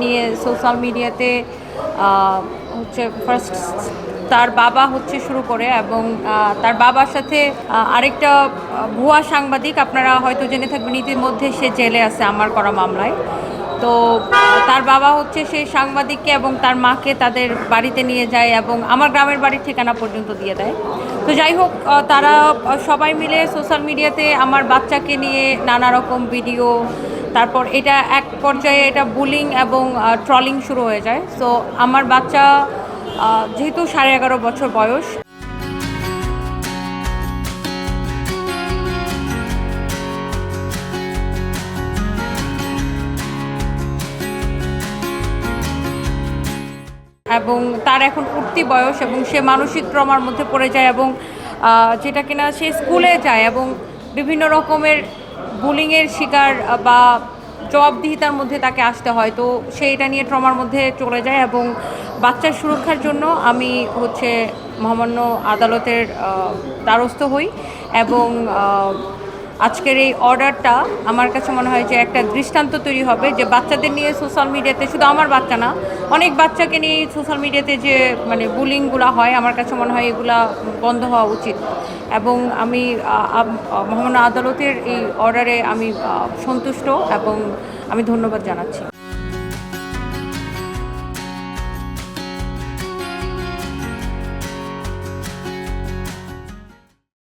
নিয়ে সোশ্যাল মিডিয়াতে হচ্ছে ফার্স্ট তার বাবা হচ্ছে শুরু করে, এবং তার বাবার সাথে আরেকটা ভুয়া সাংবাদিক, আপনারা হয়তো জেনে থাকবেন ইতিমধ্যে সে জেলে আছে আমার করা মামলায়। তো তার বাবা হচ্ছে সেই সাংবাদিককে এবং তার মাকে তাদের বাড়িতে নিয়ে যায় এবং আমার গ্রামের বাড়ির ঠিকানা পর্যন্ত দিয়ে দেয়। তো যাই হোক, তারা সবাই মিলে সোশ্যাল মিডিয়াতে আমার বাচ্চাকে নিয়ে নানা রকম ভিডিও, তারপর এটা এক পর্যায়ে এটা বুলিং এবং ট্রলিং শুরু হয়ে যায়। সো আমার বাচ্চা যেহেতু 11.5 বছর বয়স, এবং তার এখন উঠতি বয়স এবং সে মানসিক ট্রমার মধ্যে পড়ে যায়, এবং যেটা কিনা সে স্কুলে যায় এবং বিভিন্ন রকমের বুলিংয়ের শিকার বা জবাবদিহিতার মধ্যে তাকে আসতে হয়। তো সে এটা নিয়ে ট্রমার মধ্যে চলে যায়, এবং বাচ্চার সুরক্ষার জন্য আমি হচ্ছে মহামান্য আদালতের দ্বারস্থ হই। এবং আজকের এই অর্ডারটা আমার কাছে মনে হয় যে একটা দৃষ্টান্ত তৈরি হবে যে বাচ্চাদের নিয়ে সোশ্যাল মিডিয়াতে, শুধু আমার বাচ্চা না, অনেক বাচ্চাকে নিয়ে সোশ্যাল মিডিয়াতে যে মানে বুলিংগুলো হয়, আমার কাছে মনে হয় এগুলা বন্ধ হওয়া উচিত। এবং আমি মহামান্য আদালতের এই অর্ডারে আমি সন্তুষ্ট এবং আমি ধন্যবাদ জানাচ্ছি।